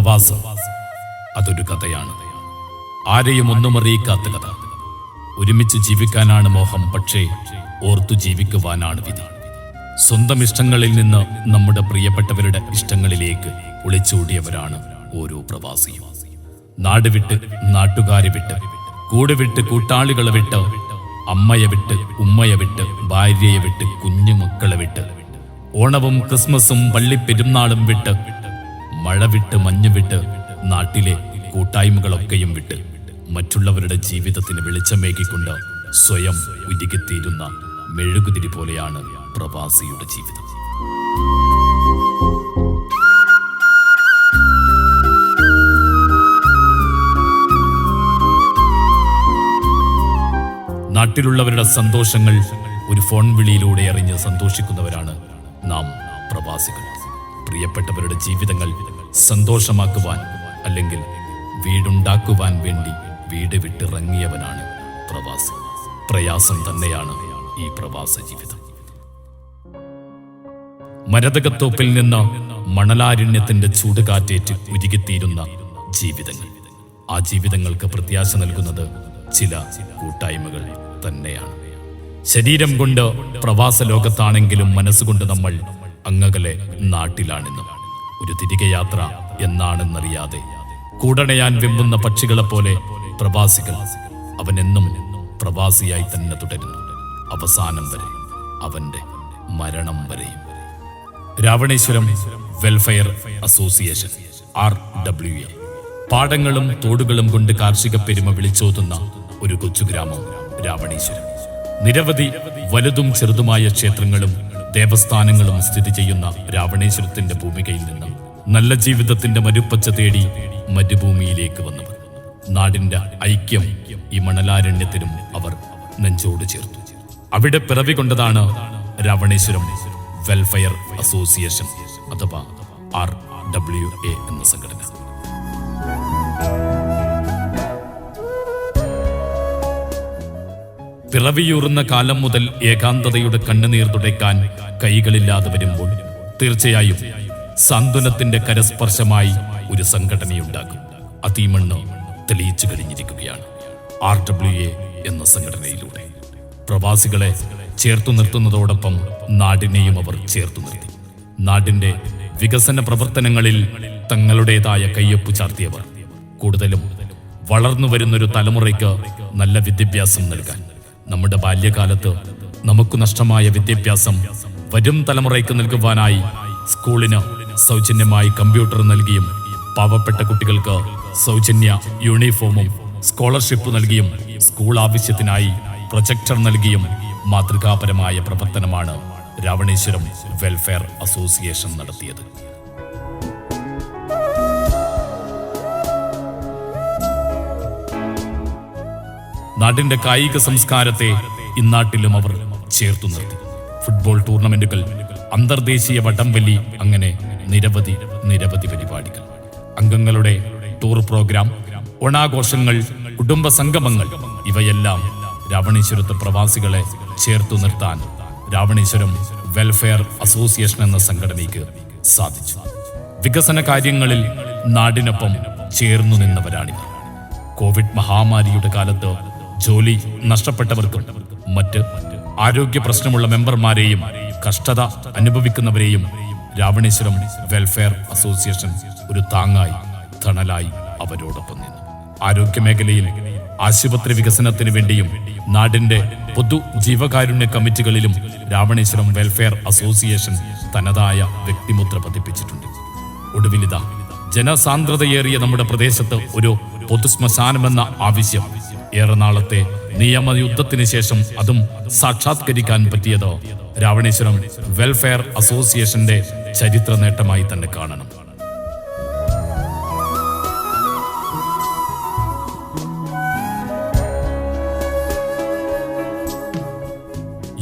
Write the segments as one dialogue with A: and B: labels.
A: പ്രവാസം അതൊരു കഥയാണ്. ആരെയും ഒന്നും അറിയിക്കാത്ത കഥ. ഒരുമിച്ച് ജീവിക്കാനാണ് മോഹം, പക്ഷേ ഓർത്തു ജീവിക്കുവാനാണ് വിധി. സ്വന്തം ഇഷ്ടങ്ങളിൽ നിന്ന് നമ്മുടെ പ്രിയപ്പെട്ടവരുടെ ഇഷ്ടങ്ങളിലേക്ക് ഒളിച്ചോടിയവരാണ് ഓരോ പ്രവാസിയും. നാട് വിട്ട്, നാട്ടുകാരെ വിട്ട്, കൂടെ വിട്ട്, കൂട്ടാളികളെ വിട്ട്, അമ്മയെ വിട്ട്, ഉമ്മയെ വിട്ട്, ഭാര്യയെ വിട്ട്, കുഞ്ഞുമക്കളെ വിട്ട്, ഓണവും ക്രിസ്മസും പള്ളിപ്പെരുന്നാളും വിട്ട്, മഴ വിട്ട്, മഞ്ഞ് വിട്ട്, നാട്ടിലെ കൂട്ടായ്മകളൊക്കെയും വിട്ട്, മറ്റുള്ളവരുടെ ജീവിതത്തിന് വെളിച്ചമേകിക്കൊണ്ട് സ്വയം ഉരുകിത്തീരുന്ന മെഴുകുതിരി പോലെയാണ് പ്രവാസിയുടെ ജീവിതം. നാട്ടിലുള്ളവരുടെ സന്തോഷങ്ങൾ ഒരു ഫോൺ വിളിയിലൂടെ അറിഞ്ഞ് സന്തോഷിക്കുന്നവരാണ് നാം പ്രവാസികൾ. പ്രിയപ്പെട്ടവരുടെ ജീവിതങ്ങൾ സന്തോഷമാക്കുവാൻ അല്ലെങ്കിൽ വീടുണ്ടാക്കുവാൻ വേണ്ടി വീട് വിട്ടിറങ്ങിയവനാണ് പ്രവാസി. പ്രയാസം തന്നെയാണ് ഈ പ്രവാസ ജീവിതം. മരതകത്തോപ്പിൽ നിന്ന് മണലാരണ്യത്തിന്റെ ചൂടുകാറ്റേറ്റ് ഉരുകിത്തീരുന്ന ജീവിതങ്ങൾ. ആ ജീവിതങ്ങൾക്ക് പ്രത്യാശ നൽകുന്നത് ചില കൂട്ടായ്മകൾ തന്നെയാണ്. ശരീരം കൊണ്ട് പ്രവാസ ലോകത്താണെങ്കിലും മനസ്സുകൊണ്ട് നമ്മൾ അങ്ങകലെ നാട്ടിലാണെന്നും ഒരു തിരികെ യാത്ര എന്നാണെന്നറിയാതെ കൂടണയാൻ വെമ്പുന്ന പക്ഷികളെപ്പോലെ പ്രവാസികൾ അവനെന്നും പ്രവാസിയായി തന്നെ തുടരുന്നു, അവസാനം വരെ, അവന്റെ മരണം വരെയും. രാവണേശ്വരം വെൽഫെയർ അസോസിയേഷൻ RWA പാടങ്ങളും തോടുകളും കൊണ്ട് കാർഷിക പെരുമ വിളിച്ചോതുന്ന ഒരു കൊച്ചു ഗ്രാമം രാവണേശ്വരം. നിരവധി വലുതും ചെറുതുമായ ക്ഷേത്രങ്ങളും ദേവസ്ഥാനങ്ങളും സ്ഥിതി ചെയ്യുന്ന രാവണേശ്വരത്തിന്റെ ഭൂമികയിൽ നിന്ന് നല്ല ജീവിതത്തിന്റെ മരുപ്പച്ച തേടി മരുഭൂമിയിലേക്ക് വന്നവർ. നാടിന്റെ ഐക്യം ഈ മണലാരണ്യത്തിനും അവർ നെഞ്ചോട് ചേർത്തു. അവിടെ പിറവി കൊണ്ടതാണ് രാവണേശ്വരം വെൽഫെയർ അസോസിയേഷൻ അഥവാ RWA എന്ന സംഘടന. പിറവിയൂറുന്ന കാലം മുതൽ ഏകാന്തതയുടെ കണ്ണുനീർ തുടയ്ക്കാൻ കൈകളില്ലാതെ വരുമ്പോൾ തീർച്ചയായും സാന്ത്വനത്തിന്റെ കരസ്പർശമായി ഒരു സംഘടനയുണ്ടാകും. അതീമണ്ണ് തെളിയിച്ചു കഴിഞ്ഞിരിക്കുകയാണ് RWA എന്ന സംഘടനയിലൂടെ. പ്രവാസികളെ ചേർത്തു നിർത്തുന്നതോടൊപ്പം നാടിനെയും അവർ ചേർത്തു നിർത്തി. നാടിന്റെ വികസന പ്രവർത്തനങ്ങളിൽ തങ്ങളുടേതായ കയ്യൊപ്പ് ചാർത്തിയവർ. കൂടുതലും വളർന്നു വരുന്നൊരു തലമുറയ്ക്ക് നല്ല വിദ്യാഭ്യാസം നൽകാൻ, നമ്മുടെ ബാല്യകാലത്ത് നമുക്ക് നഷ്ടമായ വിദ്യാഭ്യാസം വരും തലമുറയ്ക്ക് നൽകുവാനായി സ്കൂളിന് സൗജന്യമായി കമ്പ്യൂട്ടർ നൽകിയും പാവപ്പെട്ട കുട്ടികൾക്ക് സൗജന്യ യൂണിഫോമും സ്കോളർഷിപ്പ് നൽകിയും സ്കൂൾ ആവശ്യത്തിനായി പ്രൊജക്ടർ നൽകിയും മാതൃകാപരമായ പ്രവർത്തനമാണ് രാവണേശ്വരം വെൽഫെയർ അസോസിയേഷൻ നടത്തിയത്. നാടിന്റെ കായിക സംസ്കാരത്തെ ഇന്നാട്ടിലും അവർ ചേർത്തു നിർത്തി. ഫുട്ബോൾ ടൂർണമെന്റുകൾ, അന്തർദേശീയ വടംവലി, അങ്ങനെ നിരവധി പരിപാടികൾ. അംഗങ്ങളുടെ ടൂർ പ്രോഗ്രാം, ഓണാഘോഷങ്ങൾ, കുടുംബ സംഗമങ്ങൾ, ഇവയെല്ലാം രാവണേശ്വരത്ത് പ്രവാസികളെ ചേർത്തു നിർത്താൻ രാവണേശ്വരം വെൽഫെയർ അസോസിയേഷൻ എന്ന സംഘടനയ്ക്ക് സാധിച്ചു. വികസന കാര്യങ്ങളിൽ നാടിനൊപ്പം ചേർന്നു നിന്നവരാണിവർ. കോവിഡ് മഹാമാരിയുടെ കാലത്ത് ജോലി നഷ്ടപ്പെട്ടവർക്കും മറ്റ് ആരോഗ്യ പ്രശ്നമുള്ള മെമ്പർമാരെയും കഷ്ടത അനുഭവിക്കുന്നവരെയും രാവണേശ്വരം വെൽഫെയർ അസോസിയേഷൻ ഒരു താങ്ങായി, തണലായി അവരോടൊപ്പം നിന്നു. ആരോഗ്യമേഖലയിൽ ആശുപത്രി വികസനത്തിന് വേണ്ടിയും നാടിന്റെ പൊതു ജീവകാരുണ്യ കമ്മിറ്റികളിലും രാവണേശ്വരം വെൽഫെയർ അസോസിയേഷൻ തനതായ വ്യക്തിമുദ്ര പതിപ്പിച്ചിട്ടുണ്ട്. ഒടുവിലിതാ ജനസാന്ദ്രതയേറിയ നമ്മുടെ പ്രദേശത്ത് ഒരു പൊതുശ്മശാനമെന്ന ആവശ്യം ഏറെ നാളത്തെ നിയമയുദ്ധത്തിന് ശേഷം അതും സാക്ഷാത്കരിക്കാൻ പറ്റിയത് രാവണേശ്വരം വെൽഫെയർ അസോസിയേഷന്റെ ചരിത്ര നേട്ടമായി തന്നെ കാണണം.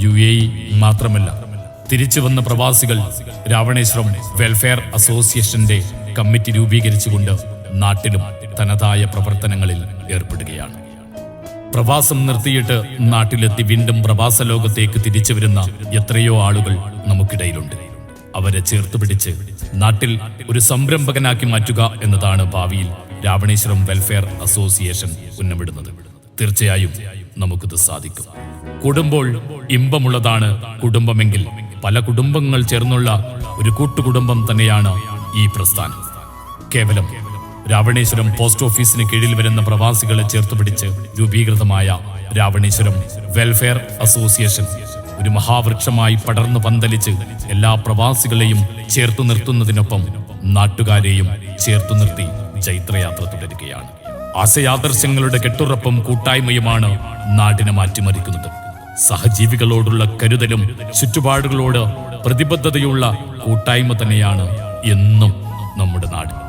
A: UAE മാത്രമല്ല, തിരിച്ചു വന്ന പ്രവാസികൾ രാവണേശ്വരം വെൽഫെയർ അസോസിയേഷന്റെ കമ്മിറ്റി രൂപീകരിച്ചുകൊണ്ട് നാട്ടിലും തനതായ പ്രവർത്തനങ്ങളിൽ ഏർപ്പെടുകയാണ്. പ്രവാസം നിർത്തിയിട്ട് നാട്ടിലെത്തി വീണ്ടും പ്രവാസ ലോകത്തേക്ക് തിരിച്ചു വരുന്ന എത്രയോ ആളുകൾ നമുക്കിടയിലുണ്ട്. അവരെ ചേർത്ത് പിടിച്ച് നാട്ടിൽ ഒരു സംരംഭകനാക്കി മാറ്റുക എന്നതാണ് ഭാവിയിൽ രാവണേശ്വരം വെൽഫെയർ അസോസിയേഷൻ ഉന്നമിടുന്നത്. തീർച്ചയായും നമുക്കിത് സാധിക്കും. കൂടുമ്പോൾ ഇമ്പമുള്ളതാണ് കുടുംബമെങ്കിൽ പല കുടുംബങ്ങൾ ചേർന്നുള്ള ഒരു കൂട്ടുകുടുംബം തന്നെയാണ് ഈ പ്രസ്ഥാനം. കേവലം രാവണേശ്വരം പോസ്റ്റ് ഓഫീസിന് കീഴിൽ വരുന്ന പ്രവാസികളെ ചേർത്തുപിടിച്ച് രൂപീകൃതമായ രാവണേശ്വരം വെൽഫെയർ അസോസിയേഷൻ ഒരു മഹാവൃക്ഷമായി പടർന്നു പന്തലിച്ച് എല്ലാ പ്രവാസികളെയും ചേർത്തു നിർത്തുന്നതിനൊപ്പം നാട്ടുകാരെയും ചേർത്തു നിർത്തി ജൈത്രയാത്ര തുടരുകയാണ്. ആശയാദർശങ്ങളുടെ കെട്ടുറപ്പും കൂട്ടായ്മയുമാണ് നാടിനെ മാറ്റിമറിക്കുന്നത്. സഹജീവികളോടുള്ള കരുതലും ചുറ്റുപാടുകളോട് പ്രതിബദ്ധതയുള്ള കൂട്ടായ്മ തന്നെയാണ് എന്നും നമ്മുടെ നാട്.